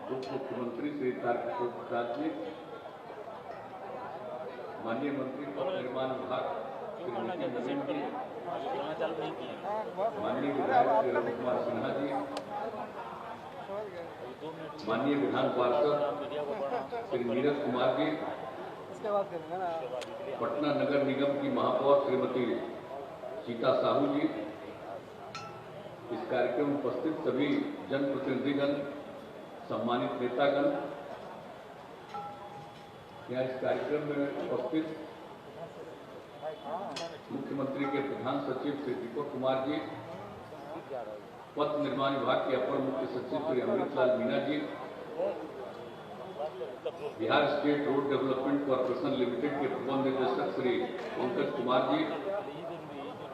उप मुख्यमंत्री श्री तारकिशोर प्रसाद जी, माननीय मंत्री पथ निर्माण विभाग श्री नितिन नवीन जी, माननीय विधायक श्री रवि कुमार सिन्हा जी, माननीय विधान पार्षद श्री नीरज कुमार जी, पटना नगर निगम की महापौर श्रीमती सीता साहू जी, इस कार्यक्रम में उपस्थित सभी जनप्रतिनिधिगण, सम्मानित नेतागण, यहाँ इस कार्यक्रम में उपस्थित मुख्यमंत्री के प्रधान सचिव श्री दीपक कुमार जी, पथ निर्माण विभाग के अपर मुख्य सचिव Shri Amritlal Meena ji, Bihar state road development corporation limited के प्रबंध निदेशक श्री पंकज कुमार जी,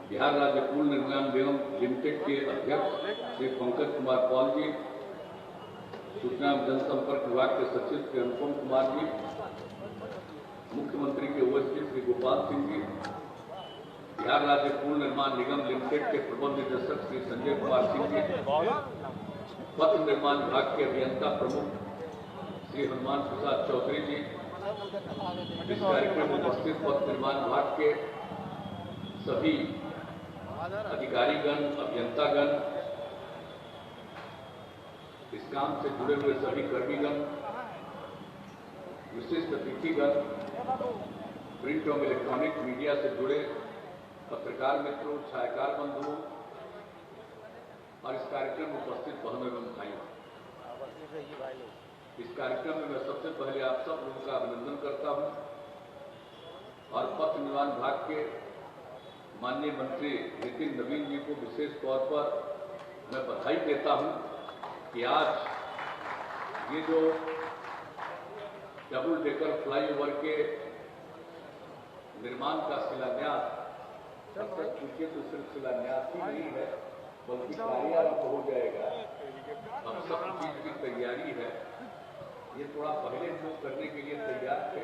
बिहार राज्य पुल निर्माण निगम लिमिटेड के अध्यक्ष श्री पंकज कुमार पॉल जी, सूचना एवं जनसंपर्क विभाग के सचिव श्री अनुपम कुमार जी, मुख्यमंत्री के ओएसडी श्री गोपाल सिंह जी, बिहार राज्य पुल निर्माण निगम लिमिटेड के प्रबंध निदेशक श्री संजय कुमार सिंह जी, पथ निर्माण विभाग के अभियंता प्रमुख श्री हनुमान प्रसाद चौधरी जी, इस कार्यक्रम में उपस्थित पथ निर्माण विभाग के सभी अधिकारीगण, अभियंतागण, इस काम से जुड़े हुए सभी कर्मीगण, विशिष्ट अतिथिगण, प्रिंट एवं इलेक्ट्रॉनिक मीडिया से जुड़े पत्रकार मित्रों, छायाकार बंधुओं और इस कार्यक्रम में उपस्थित बहनों एवं भाइयों, इस कार्यक्रम में मैं सबसे पहले आप सब लोगों का अभिनंदन करता हूं और पथ निर्माण विभाग के माननीय मंत्री नितिन नवीन जी को विशेष तौर पर मैं बधाई देता हूं कि आज ये जो डबल डेकर फ्लाईओवर के निर्माण का शिलान्यास, पूछिए तो सिर्फ शिलान्यास ही नहीं है बल्कि कार्यारंभ हो जाएगा। अब सब चीज की तैयारी है। ये थोड़ा पहले जो करने के लिए तैयार थे,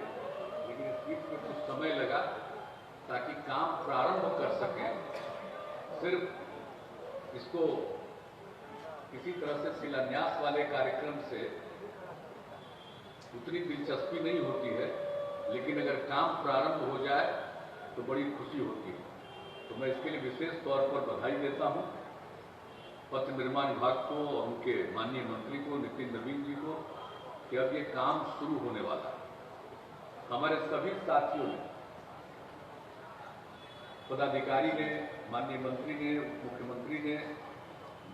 लेकिन इस बीच में कुछ समय लगा ताकि काम प्रारंभ कर सकें। सिर्फ इसको किसी तरह से शिलान्यास वाले कार्यक्रम से उतनी दिलचस्पी नहीं होती है, लेकिन अगर काम प्रारंभ हो जाए तो बड़ी खुशी होती है। तो मैं इसके लिए विशेष तौर पर बधाई देता हूं पथ निर्माण विभाग को, उनके माननीय मंत्री को नितिन नवीन जी को, कि अब ये काम शुरू होने वाला है। हमारे सभी साथियों ने, पदाधिकारी ने, माननीय मंत्री ने, मुख्यमंत्री ने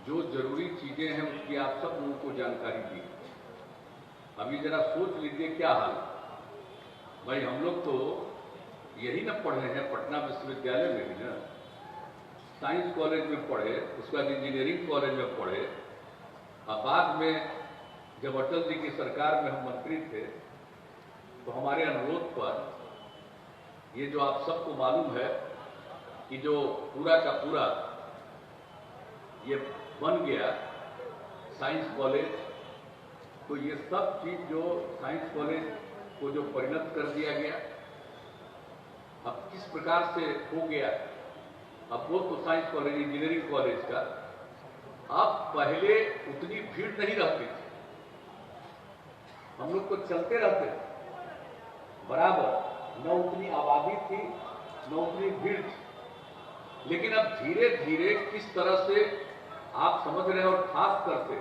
जो जरूरी चीजें हैं उसकी आप सब लोगों को जानकारी दी। अभी जरा सोच लीजिए क्या हाल। भाई हम लोग तो यही ना पढ़े हैं, पटना विश्वविद्यालय में भी ना, साइंस कॉलेज में पढ़े, उसके बाद इंजीनियरिंग कॉलेज में पढ़े, और बाद में जब अटल जी की सरकार में हम मंत्री थे तो हमारे अनुरोध पर ये जो आप सबको मालूम है कि जो पूरा का पूरा ये बन गया साइंस कॉलेज, तो ये सब चीज जो साइंस कॉलेज को जो परिणत कर दिया गया, अब किस प्रकार से हो गया। अब वो तो साइंस कॉलेज, इंजीनियरिंग कॉलेज का, अब पहले उतनी भीड़ नहीं रहती थी, हम लोग तो चलते रहते बराबर, न उतनी आबादी थी न उतनी भीड़ थी। लेकिन अब धीरे धीरे किस तरह से आप समझ रहे हैं, और खास करके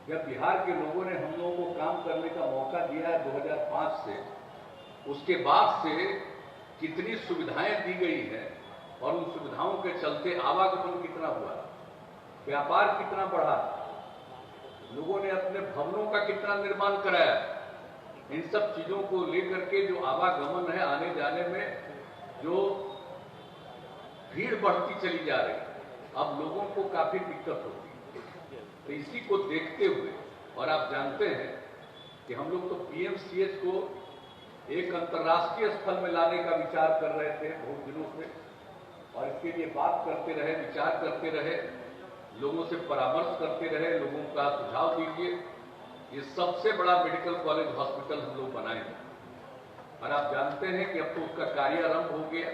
जब बिहार के लोगों ने हम लोगों को काम करने का मौका दिया है 2005 से, उसके बाद से कितनी सुविधाएं दी गई हैं और उन सुविधाओं के चलते आवागमन कितना हुआ, व्यापार कितना बढ़ा, लोगों ने अपने भवनों का कितना निर्माण कराया। इन सब चीजों को लेकर के जो आवागमन है, आने जाने में जो भीड़ बढ़ती चली जा रही, अब लोगों को काफी दिक्कत होती है। तो इसी को देखते हुए, और आप जानते हैं कि हम लोग तो पीएमसीएच को एक अंतर्राष्ट्रीय स्थल में लाने का विचार कर रहे थे बहुत दिनों से, और इसके लिए बात करते रहे, विचार करते रहे, लोगों से परामर्श करते रहे, लोगों का सुझाव दीजिए। ये सबसे बड़ा मेडिकल कॉलेज हॉस्पिटल हम लोग बनाएंगे, और आप जानते हैं कि अब तो उसका कार्यारंभ हो गया।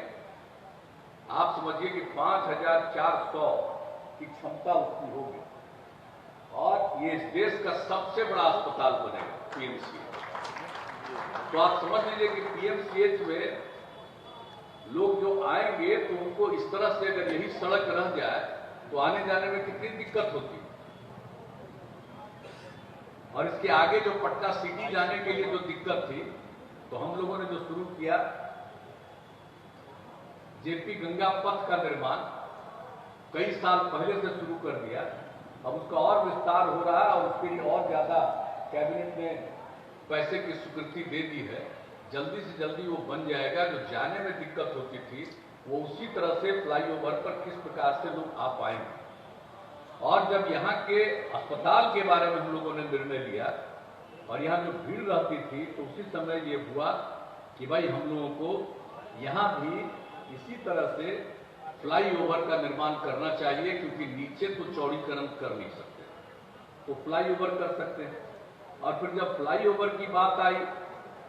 आप समझिए कि 5400 की क्षमता उसकी होगी, और ये इस देश का सबसे बड़ा अस्पताल बनेगा पीएमसीएच। तो आप समझ लीजिए कि पीएमसीएच में लोग जो आएंगे तो उनको इस तरह से अगर यही सड़क रह जाए तो आने जाने में कितनी दिक्कत होती। और इसके आगे जो पटना सिटी जाने के लिए जो दिक्कत थी, तो हम लोगों ने जो शुरू किया जेपी गंगा पथ का निर्माण कई साल पहले से शुरू कर दिया। अब उसका और विस्तार हो रहा है और उसके लिए और ज्यादा कैबिनेट ने पैसे की स्वीकृति दे दी है। जल्दी से जल्दी वो बन जाएगा। जो जाने में दिक्कत होती थी वो उसी तरह से फ्लाईओवर पर किस प्रकार से लोग आ पाएंगे। और जब यहाँ के अस्पताल के बारे में हम लोगों ने निर्णय लिया और यहाँ जो भीड़ रहती थी तो उसी समय ये हुआ कि भाई हम लोगों को यहाँ भी इसी तरह से फ्लाईओवर का निर्माण करना चाहिए, क्योंकि नीचे तो चौड़ीकरण कर नहीं सकते, तो फ्लाईओवर कर सकते हैं। और फिर जब फ्लाईओवर की बात आई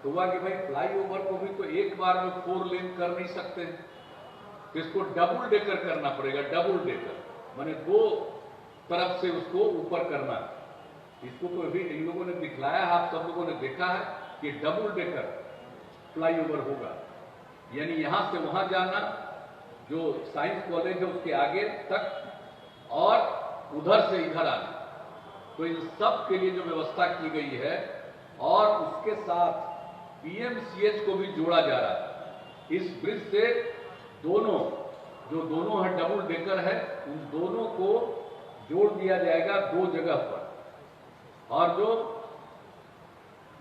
तो हुआ कि भाई फ्लाईओवर को भी तो एक बार में 4 लेन कर नहीं सकते, तो इसको डबल डेकर करना पड़ेगा। डबल डेकर माने 2 तरफ से उसको ऊपर करना। इसको तो अभी इन लोगों ने दिखलाया है, आप सब लोगों ने देखा है कि डबल डेकर फ्लाईओवर होगा, यानी यहां से वहां जाना, जो साइंस कॉलेज है उसके आगे तक, और उधर से इधर आना। तो इन सब के लिए जो व्यवस्था की गई है और उसके साथ पीएमसीएच को भी जोड़ा जा रहा है। इस ब्रिज से दोनों है डबल डेकर है, उन दोनों को जोड़ दिया जाएगा 2 जगह पर। और जो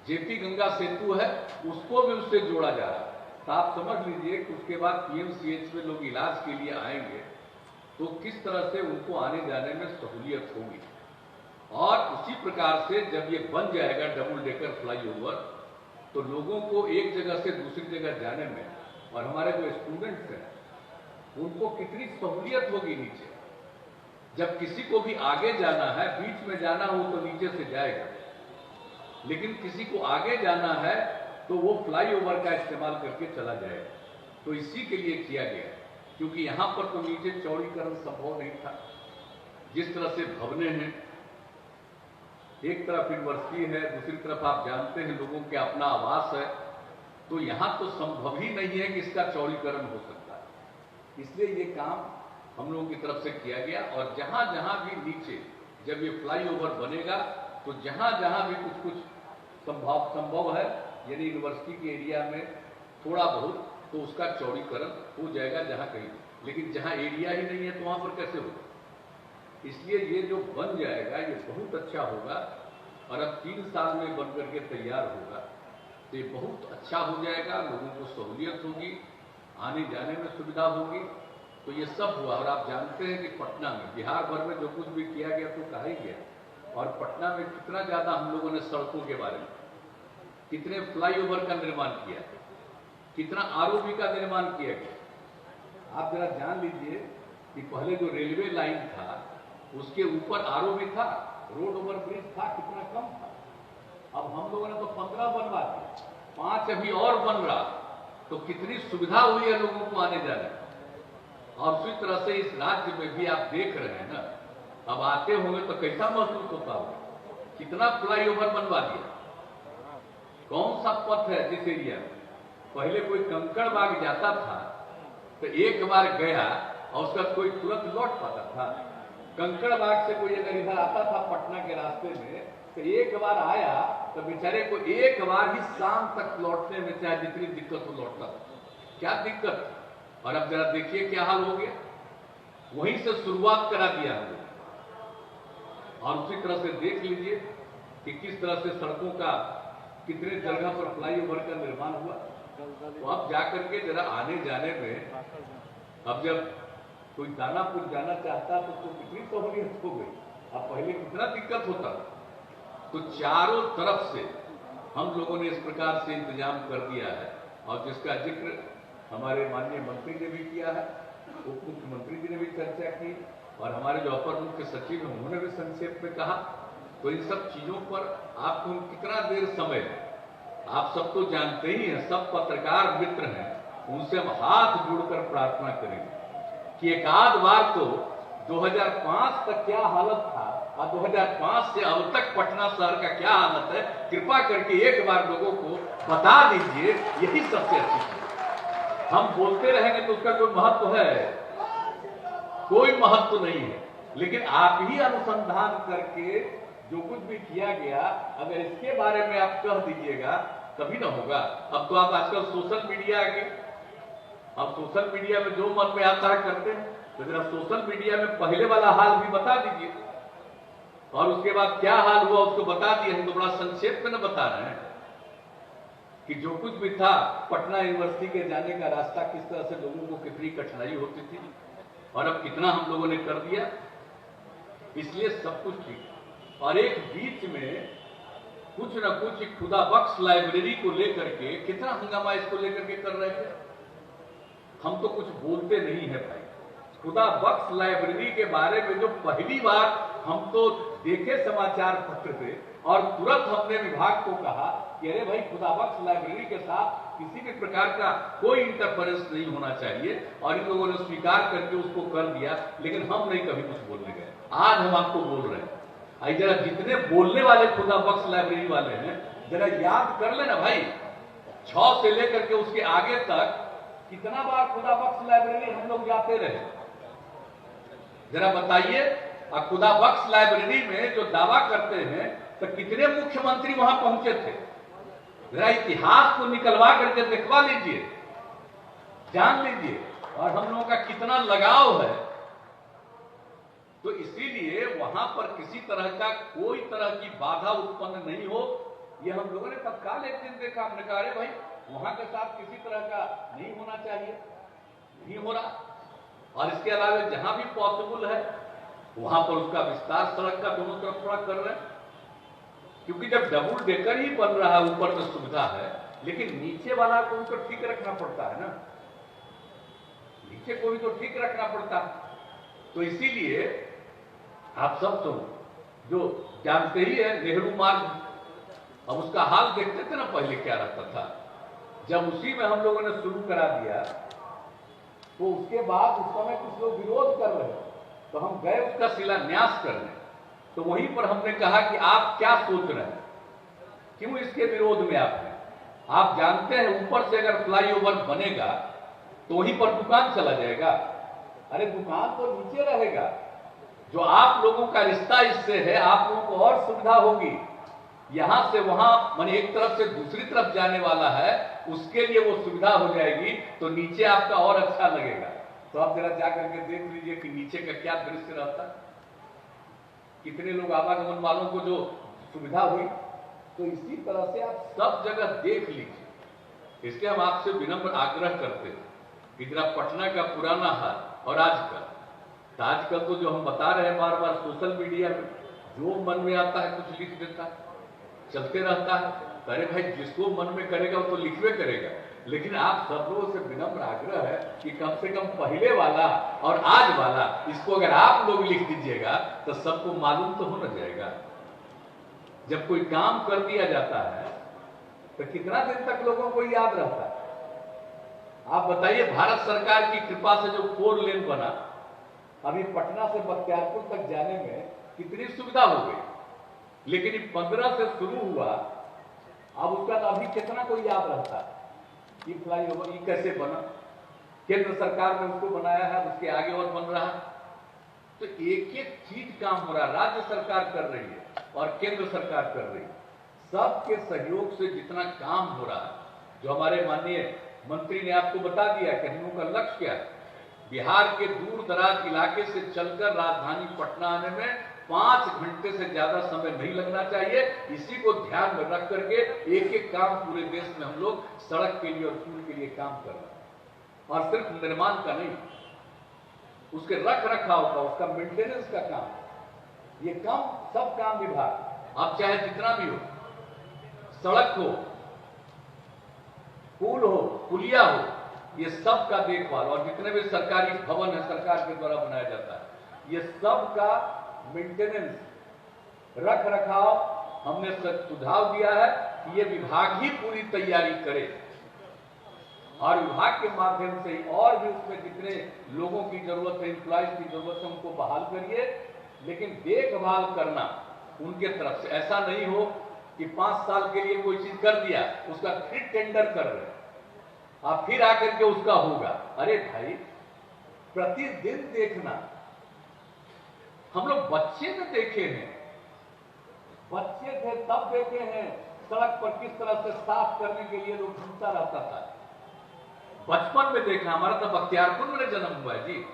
जेपी गंगा सेतु है उसको भी उससे जोड़ा जा रहा है। तो आप समझ लीजिए कि उसके बाद पीएमसीएच में लोग इलाज के लिए आएंगे तो किस तरह से उनको आने जाने में सहूलियत होगी। और उसी प्रकार से जब ये बन जाएगा डबल डेकर फ्लाईओवर तो लोगों को एक जगह से दूसरी जगह जाने में, और हमारे जो स्टूडेंट्स हैं उनको कितनी सहूलियत होगी नीचे। जब किसी को भी आगे जाना है, बीच में जाना हो तो नीचे से जाएगा, लेकिन किसी को आगे जाना है तो वो फ्लाईओवर का इस्तेमाल करके चला जाएगा। तो इसी के लिए किया गया, क्योंकि यहां पर तो नीचे चौड़ीकरण संभव नहीं था। जिस तरह से भवने हैं, एक तरफ यूनिवर्सिटी है, दूसरी तरफ आप जानते हैं लोगों के अपना आवास है, तो यहां तो संभव ही नहीं है कि इसका चौड़ीकरण हो सकता है। इसलिए ये काम हम लोगों की तरफ से किया गया। और जहां जहां भी नीचे जब ये फ्लाईओवर बनेगा तो जहां जहां भी कुछ संभव है, यानी यूनिवर्सिटी के एरिया में थोड़ा बहुत, तो उसका चौड़ीकरण हो जाएगा जहां कहीं। लेकिन जहां एरिया ही नहीं है तो वहां पर कैसे होगा। इसलिए ये जो बन जाएगा ये बहुत अच्छा होगा। और अब 3 साल में बन करके तैयार होगा तो ये बहुत अच्छा हो जाएगा। लोगों को सहूलियत होगी, आने जाने में सुविधा होगी। तो ये सब हुआ। और आप जानते हैं कि पटना में, बिहार भर में जो कुछ भी किया गया तो कहा ही गया। और पटना में कितना ज्यादा हम लोगों ने सड़कों के बारे में, कितने फ्लाईओवर का निर्माण किया, कितना आरओबी का निर्माण किया गया। आप जरा जान लीजिए कि पहले जो रेलवे लाइन था उसके ऊपर आरओबी था, रोड ओवर ब्रिज था, कितना कम था। अब हम लोगों ने तो 15 बनवा दिए, 5 अभी और बन रहा। तो कितनी सुविधा हुई है लोगों को आने जाने। और उसी तरह से इस राज्य में भी आप देख रहे हैं ना, अब आते होंगे तो कैसा महसूस होता होगा। कितना फ्लाईओवर बनवा दिया। कौन सा पथ है जिस एरिया में पहले कोई कंकड़ बाग जाता था तो एक बार गया और उसका कोई तुरंत लौट पाता था। कंकड़ बाग से कोई अगर इधर आता था पटना के रास्ते में तो एक बार आया तो बेचारे को एक बार ही शाम तक लौटने में चाहे जितनी दिक्कत हो लौटता था। क्या दिक्कत। और अब जरा देखिए क्या हाल हो गया। वहीं से शुरुआत करा दिया हमने। और उसी तरह से देख लीजिए कि किस तरह से सड़कों का कितने जगह पर फ्लाईओवर का निर्माण हुआ। तो अब जाकर के जरा आने जाने में, अब जब कोई दानापुर जाना चाहता तो उसको कितनी सहूलियत हो गई। अब पहले कितना दिक्कत होता। तो चारों तरफ से हम लोगों ने इस प्रकार से इंतजाम कर दिया है। और जिसका जिक्र हमारे माननीय मंत्री ने भी किया है, उप मुख्यमंत्री जी ने भी चर्चा की, और हमारे जो अपर मुख्य सचिव हैं उन्होंने भी संक्षेप में कहा। तो इन सब चीजों पर आपको कितना देर समय, आप सब तो जानते ही हैं, सब पत्रकार मित्र हैं, उनसे हम हाथ जोड़कर प्रार्थना करेंगे कि एक आध बार तो 2005 तक क्या हालत था और 2005 से अब तक पटना शहर का क्या हालत है, कृपा करके एक बार लोगों को बता दीजिए। यही सबसे अच्छी चीज। हम बोलते रहेंगे तो उसका कोई महत्व है? कोई महत्व नहीं है। लेकिन आप ही अनुसंधान करके जो कुछ भी किया गया, अगर इसके बारे में आप कह दीजिएगा तभी ना होगा। अब तो आप आजकल सोशल मीडिया आ गए, अब सोशल मीडिया में जो मन में आता है करते हैं। तो जरा सोशल मीडिया में पहले वाला हाल भी बता दीजिए, और उसके बाद क्या हाल हुआ उसको बता दिए। हम तो बड़ा संक्षेप में न बता रहे हैं कि जो कुछ भी था, पटना यूनिवर्सिटी के जाने का रास्ता किस तरह से लोगों को कितनी कठिनाई होती थी, और अब कितना हम लोगों ने कर दिया। इसलिए सब कुछ ठीक। और एक बीच में कुछ न कुछ खुदा बख्श लाइब्रेरी को लेकर के कितना हंगामा इसको लेकर के कर रहे थे। हम तो कुछ बोलते नहीं है भाई। खुदा बख्श लाइब्रेरी के बारे में जो पहली बार हम तो देखे समाचार पत्र पे, और तुरंत हमने विभाग को कहा कि अरे भाई, खुदा बख्श लाइब्रेरी के साथ किसी भी प्रकार का कोई इंटरफेरेंस नहीं होना चाहिए। और इन लोगों ने स्वीकार करके उसको कर दिया, लेकिन हम नहीं कभी कुछ बोलने गए। आज हम आपको बोल रहे हैं। जरा जितने बोलने वाले खुदा बख्श लाइब्रेरी वाले हैं, जरा याद कर लेना भाई, 6 से लेकर के उसके आगे तक कितना बार खुदा बख्श लाइब्रेरी हम लोग जाते रहे, जरा बताइए। और खुदा बख्श लाइब्रेरी में जो दावा करते हैं, तो कितने मुख्यमंत्री वहां पहुंचे थे? जरा इतिहास को निकलवा करके दिखवा लीजिए, जान लीजिए। और हम लोगों का कितना लगाव है। तो इसीलिए वहां पर किसी तरह का कोई तरह की बाधा उत्पन्न नहीं हो, ये हम लोगों ने तत्काल एक दिन देखा। हमने कहा, अरे भाई, वहां के साथ किसी तरह का नहीं होना चाहिए, नहीं हो रहा। और इसके अलावा जहां भी पॉसिबल है वहां पर उसका विस्तार सड़क का दोनों तरफ थोड़ा कर रहे हैं, क्योंकि जब डबल डेकर ही बन रहा है, ऊपर में सुविधा है, लेकिन नीचे वाला को भी तो ठीक रखना पड़ता है ना, नीचे को भी तो ठीक रखना पड़ता है। तो इसीलिए आप सब तो जो जानते ही है नेहरू मार्ग, अब उसका हाल देखते थे ना पहले क्या रहता था। जब उसी में हम लोगों ने शुरू करा दिया, तो उसके बाद उस समय कुछ लोग विरोध कर रहे, तो हम गए उसका शिलान्यास करने। तो वहीं पर हमने कहा कि आप क्या सोच रहे हैं, क्यों इसके विरोध में आप हैं? आप जानते हैं ऊपर से अगर फ्लाईओवर बनेगा तो वहीं पर दुकान चला जाएगा। अरे दुकान तो नीचे रहेगा। जो आप लोगों का रिश्ता इससे है, आप लोगों को और सुविधा होगी। यहां से वहां, माने एक तरफ से दूसरी तरफ जाने वाला है, उसके लिए वो सुविधा हो जाएगी, तो नीचे आपका और अच्छा लगेगा। तो आप जरा जाकर के देख लीजिए कि नीचे का क्या दृश्य रहता है, कितने लोग आवागमन वालों को जो सुविधा हुई। तो इसी तरह से आप सब जगह देख लीजिए। इसलिए हम आपसे विनम्र आग्रह करते हैं कि जरा पटना का पुराना हाल और आजकल तो जो हम बता रहे हैं बार बार सोशल मीडिया में, जो मन में आता है कुछ लिख देता है, चलते रहता है। अरे भाई, जिसको मन में करेगा वो तो लिखवे करेगा। लेकिन आप सब लोगों से विनम्र आग्रह है कि कम से कम पहले वाला और आज वाला, इसको अगर आप लोग लिख दीजिएगा तो सबको मालूम तो होना जाएगा। जब कोई काम कर दिया जाता है तो कितना दिन तक लोगों को याद रहता है? आप बताइए, भारत सरकार की कृपा से जो 4 लेन बना, अभी पटना से बख्तियारपुर तक जाने में कितनी सुविधा हो गई। लेकिन 15 से शुरू हुआ, अब उसका तो अभी कितना कोई याद रहता है कि फ्लाईओवर ये कैसे बना, केंद्र सरकार ने उसको बनाया है, उसके आगे और बन रहा है। तो एक एक चीज काम हो रहा है, राज्य सरकार कर रही है और केंद्र सरकार कर रही है। सबके सहयोग से जितना काम हो रहा है, जो हमारे माननीय मंत्री ने आपको बता दिया कि हम लोगों का लक्ष्य क्या है। बिहार के दूर दराज इलाके से चलकर राजधानी पटना आने में 5 घंटे से ज्यादा समय नहीं लगना चाहिए। इसी को ध्यान में रख करके एक एक काम पूरे देश में हम लोग सड़क के लिए और पुल के लिए काम कर रहे हैं। और सिर्फ निर्माण का नहीं, उसके रख रखाव का, उसका मेंटेनेंस का काम, ये काम सब काम विभाग, आप चाहे जितना भी हो, सड़क हो, पुल हो, पुलिया हो, ये सब का देखभाल, और जितने भी सरकारी भवन है सरकार के द्वारा बनाया जाता है, ये सब का मेंटेनेंस, रख रखाव हमने सुझाव दिया है कि ये विभाग ही पूरी तैयारी करे। और विभाग के माध्यम से और भी उसमें जितने लोगों की जरूरत है, एम्प्लॉइज की जरूरत है, उनको बहाल करिए। लेकिन देखभाल करना उनके तरफ से, ऐसा नहीं हो कि 5 साल के लिए कोई चीज कर दिया, उसका फिर टेंडर कर रहे हैं, आप फिर आकर के उसका होगा। अरे भाई, प्रतिदिन देखना। हम लोग बच्चे में देखे हैं, बच्चे थे तब देखे हैं सड़क पर किस तरह से साफ करने के लिए लोग ढूंढता रहता था। बचपन में देखा, हमारा तो बख्तियारपुर में जन्म हुआ है जी,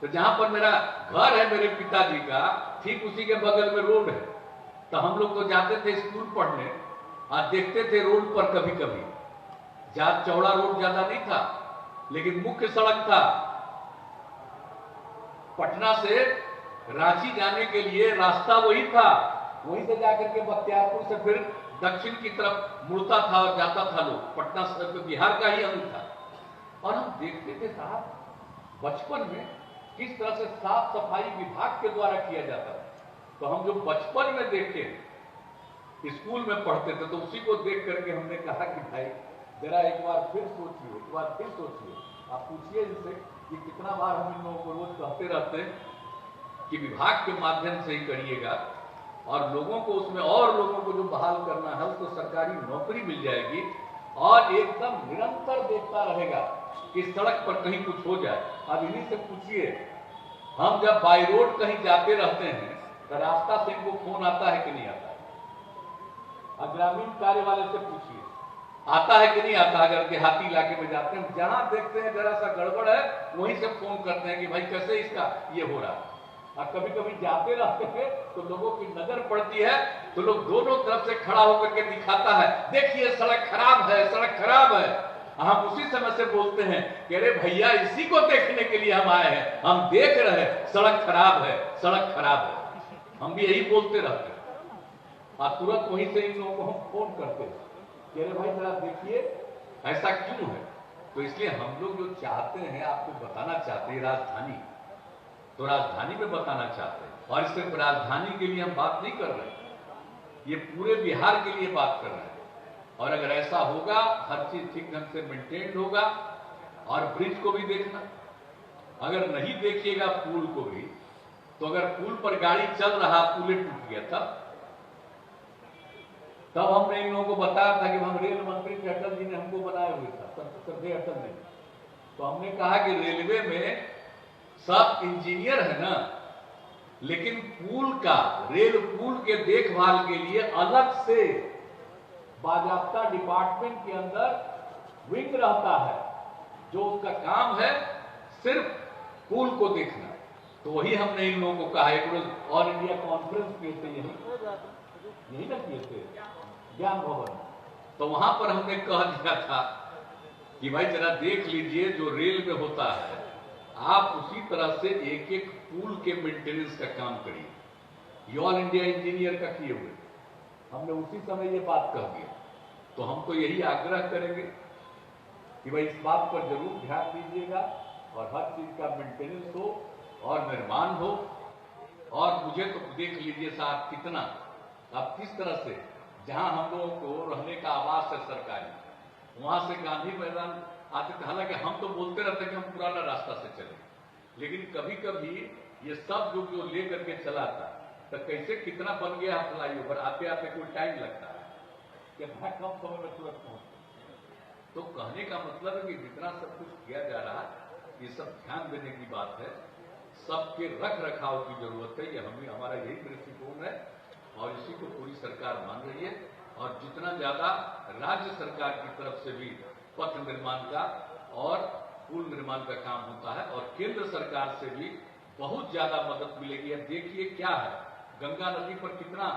तो जहां पर मेरा घर है मेरे पिताजी का, ठीक उसी के बगल में रोड है। तो हम लोग तो जाते थे स्कूल पढ़ने और देखते थे रोड पर कभी कभी, ज्यादा चौड़ा रोड ज्यादा नहीं था, लेकिन मुख्य सड़क था। पटना से रांची जाने के लिए रास्ता वही था, वहीं से जाकर के बख्तियारपुर से फिर दक्षिण की तरफ मुड़ता था और जाता था लोग। पटना से बिहार का ही अंग था। और हम देखते थे साहब बचपन में किस तरह से साफ सफाई विभाग के द्वारा किया जाता था। तो हम जो बचपन में देखे, स्कूल में पढ़ते थे, तो उसी को देख करके हमने कहा कि भाई जरा एक बार फिर सोचिए, एक बार फिर सोचिए। आप पूछिए इनसे कि कितना बार हम इन लोगों को रोज कहते रहते हैं कि विभाग के माध्यम से ही करिएगा, और लोगों को उसमें, और लोगों को जो बहाल करना है उसको सरकारी नौकरी मिल जाएगी, और एकदम निरंतर देखता रहेगा कि सड़क पर कहीं कुछ हो जाए। अब इन्हीं से पूछिए, हम जब बाई रोड कहीं जाते रहते हैं तो रास्ता से इनको फोन आता है कि नहीं आता है? अब ग्रामीण कार्य वाले से पूछिए, आता है कि नहीं आता? अगर देहाती इलाके में जाते हैं, जहां देखते हैं जरा सा गड़बड़ है, वहीं से फोन करते हैं कि भाई कैसे इसका ये हो रहा है। और कभी कभी जाते रहते हैं तो लोगों की नजर पड़ती है, तो लोग दोनों तरफ से खड़ा होकर के दिखाता है, देखिए सड़क खराब है, सड़क खराब है। हम उसी समय से बोलते हैं कि अरे भैया, इसी को देखने के लिए हम आए हैं, हम देख रहे हैं सड़क खराब है, सड़क खराब है। हम भी यही बोलते रहते हैं, और तुरंत वहीं से इन लोगों को हम फोन करते हैं कि अरे भाई जरा देखिए ऐसा क्यों है। तो इसलिए हम लोग जो चाहते हैं, आपको बताना चाहते हैं, राजधानी तो राजधानी में बताना चाहते हैं, और सिर्फ राजधानी के लिए हम बात नहीं कर रहे, ये पूरे बिहार के लिए बात कर रहे हैं। और अगर ऐसा होगा, हर चीज ठीक ढंग से मेंटेन होगा, और ब्रिज को भी देखना, अगर नहीं देखिएगा पुल को भी, तो अगर पुल पर गाड़ी चल रहा, पुल टूट गया, तब हमने इन लोगों को बताया था कि हम रेल मंत्री थे, अटल जी ने हमको बनाए हुए था, श्रद्धेय अटल जी। तो हमने कहा कि रेलवे में सब इंजीनियर है ना, लेकिन पुल का, रेल पुल के देखभाल के लिए अलग से बाजाप्ता डिपार्टमेंट के अंदर विंग रहता है, जो उसका काम है सिर्फ पुल को देखना। तो वही हमने इन लोगों को कहा, एक रोज ऑल इंडिया कॉन्फ्रेंस किए थे, यही ना किए थे ज्ञान भवन, तो वहां पर हमने कह दिया था कि भाई जरा देख लीजिए जो रेल में होता है, आप उसी तरह से एक एक पुल के मेंटेनेंस का काम करिए। ये ऑल इंडिया इंजीनियर का किए हुए, हमने उसी समय ये बात कह दिया। तो हम तो यही आग्रह करेंगे कि भाई इस बात पर जरूर ध्यान दीजिएगा, और हर चीज का मेंटेनेंस हो और निर्माण हो। और मुझे तो देख लीजिए साहब कितना, अब किस तरह से जहां हम लोगों को रहने का आवास है सरकारी, वहां से गांधी मैदान आते थे। हालांकि हम तो बोलते रहते कि हम पुराना रास्ता से चले, लेकिन कभी कभी ये सब जो ले करके चला था, तो कैसे कितना बन गया फ्लाईओवर, आते आते कोई टाइम लगता है, कितना कम समय में तुरंत पहुंचते। तो कहने का मतलब है कि जितना सब कुछ किया जा रहा है, ये सब ध्यान देने की बात है, सबके रख रखाव की जरूरत है। ये हमारा यही दृष्टिकोण है, और इसी को पूरी सरकार मान रही है। और जितना ज्यादा राज्य सरकार की तरफ से भी पथ निर्माण का और पुल निर्माण का काम होता है, और केंद्र सरकार से भी बहुत ज्यादा मदद मिलेगी। अब देखिए क्या है, गंगा नदी पर कितना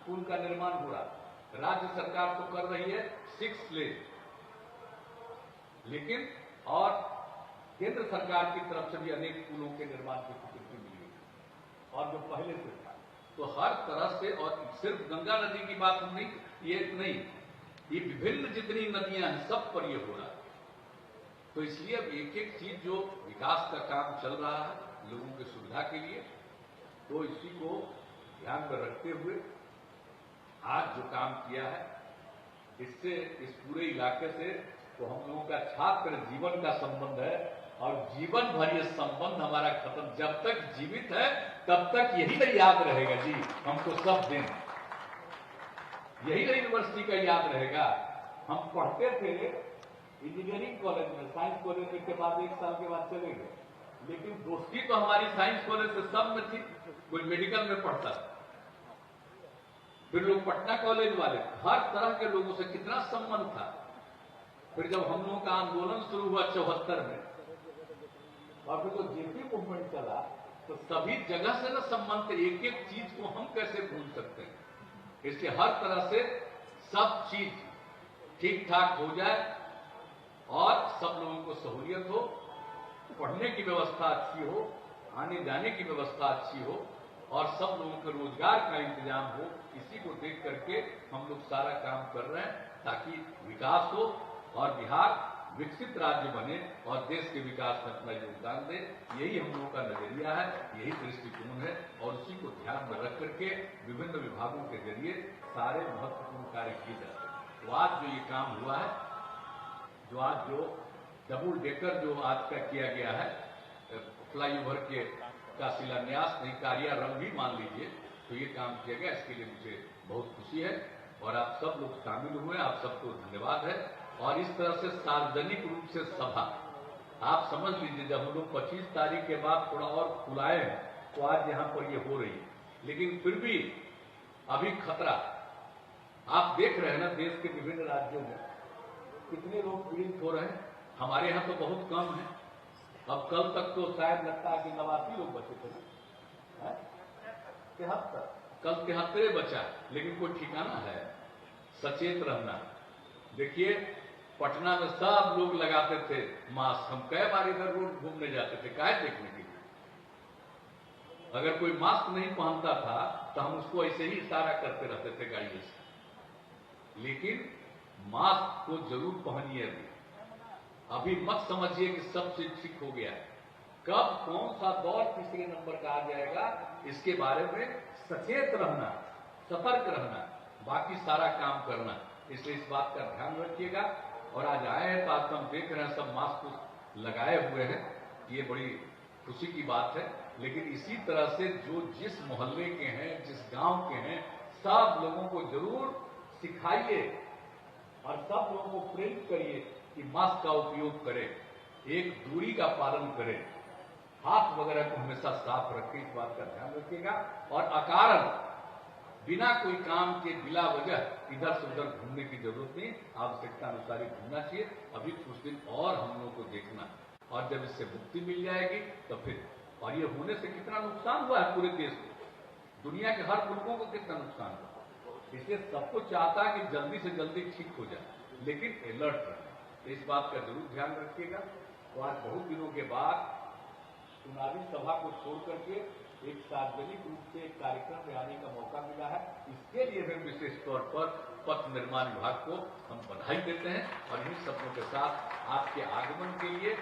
पुल का निर्माण हो रहा है, राज्य सरकार तो कर रही है 6 लेन, लेकिन और केंद्र सरकार की तरफ से भी अनेक पुलों के निर्माण की स्वीकृति मिली है, और जो पहले से था। तो हर तरह से, और सिर्फ गंगा नदी की बात हम नहीं, ये नहीं, ये विभिन्न जितनी नदियां हैं सब पर ये हो रहा है। तो इसलिए अब एक एक चीज जो विकास का काम चल रहा है लोगों की सुविधा के लिए, तो इसी को ध्यान में रखते हुए आज जो काम किया है, इससे इस पूरे इलाके से तो हम लोगों का छात्र जीवन का संबंध है, और जीवन भर ये संबंध हमारा खत्म, जब तक जीवित है तब तक यही नहीं याद रहेगा जी हमको सब दिन, यही नहीं यूनिवर्सिटी का याद रहेगा। हम पढ़ते थे इंजीनियरिंग कॉलेज में, साइंस कॉलेज के बाद 1 साल के बाद चले गए, लेकिन दोस्ती तो हमारी साइंस कॉलेज से सब में थी। कोई मेडिकल में पढ़ता था, फिर लोग पटना कॉलेज वाले, हर तरह के लोगों से कितना संबंध था। फिर जब हम लोगों का आंदोलन शुरू हुआ 74 में, और फिर जो जेपी मूवमेंट चला, तो सभी जगह से ना संबंध, एक एक चीज को हम कैसे भूल सकते हैं। इसलिए हर तरह से सब चीज ठीक ठाक हो जाए और सब लोगों को सहूलियत हो, पढ़ने की व्यवस्था अच्छी हो, आने जाने की व्यवस्था अच्छी हो, और सब लोगों के रोजगार का इंतजाम हो, इसी को देख करके हम लोग सारा काम कर रहे हैं, ताकि विकास हो और बिहार विकसित राज्य बने और देश के विकास में अपना योगदान दे। यही हम लोगों का नजरिया है, यही दृष्टिकोण है, और उसी को ध्यान में रख करके विभिन्न विभागों के जरिए सारे महत्वपूर्ण कार्य किए जाते हैं। तो आज जो ये काम हुआ है, जो आज जो डबल डेकर जो आज का किया गया है, फ्लाईओवर के का शिलान्यास नहीं, कार्यारंभ भी मान लीजिए, तो ये काम किया गया, इसके लिए मुझे बहुत खुशी है और आप सब लोग शामिल हुए, आप सबको धन्यवाद है। और इस तरह से सार्वजनिक रूप से सभा, आप समझ लीजिए, जब हम लोग 25 तारीख के बाद थोड़ा और खुलाए हैं, तो आज यहां पर ये हो रही है, लेकिन फिर भी अभी खतरा, आप देख रहे हैं ना देश के विभिन्न राज्यों में कितने लोग पीड़ित हो रहे हैं। हमारे यहां तो बहुत कम है। अब कल तक तो शायद लगता है कि 89 लोग बचे थे, 73, कल 73 बचा, लेकिन कोई ठिकाना है। सचेत रहना। देखिए पटना में सब लोग लगाते थे मास्क, हम कई बार इधर रोड घूमने जाते थे, काहे देखने के लिए। अगर कोई मास्क नहीं पहनता था तो हम उसको ऐसे ही इशारा करते रहते थे गाड़ियों से, लेकिन मास्क को जरूर पहनिए। अभी मत समझिए कि सब चीज ठीक हो गया है। कब कौन सा दौर तीसरे नंबर का आ जाएगा, इसके बारे में सचेत रहना, सतर्क रहना, बाकी सारा काम करना। इसलिए इस बात का ध्यान रखिएगा। और आज आए हैं तो आज हम देख रहे हैं सब मास्क लगाए हुए हैं, ये बड़ी खुशी की बात है। लेकिन इसी तरह से जो जिस मोहल्ले के हैं, जिस गांव के हैं, सब लोगों को जरूर सिखाइए और सब लोगों को प्रेरित करिए कि मास्क का उपयोग करें, एक दूरी का पालन करें, हाथ वगैरह को हमेशा साफ रखें, इस बात का ध्यान रखिएगा। और अकारण बिना कोई काम के बिला वजह इधर से उधर घूमने की जरूरत नहीं, आवश्यकता अनुसार ही घूमना चाहिए। अभी कुछ दिन और हम लोगों को देखना, और जब इससे मुक्ति मिल जाएगी तो फिर, और ये होने से कितना नुकसान हुआ है पूरे देश को, दुनिया के हर मुल्कों को कितना नुकसान हुआ। इसलिए सबको चाहता है कि जल्दी से जल्दी ठीक हो जाए, लेकिन अलर्ट रहे, इस बात का जरूर ध्यान रखिएगा। तो आज बहुत दिनों के बाद चुनावी सभा को छोड़ करके एक सार्वजनिक रूप से एक कार्यक्रम में आने का मौका मिला है, इसके लिए भी विशेष तौर पर पथ निर्माण विभाग को हम बधाई देते हैं। और इन शब्दों के साथ आपके आगमन के लिए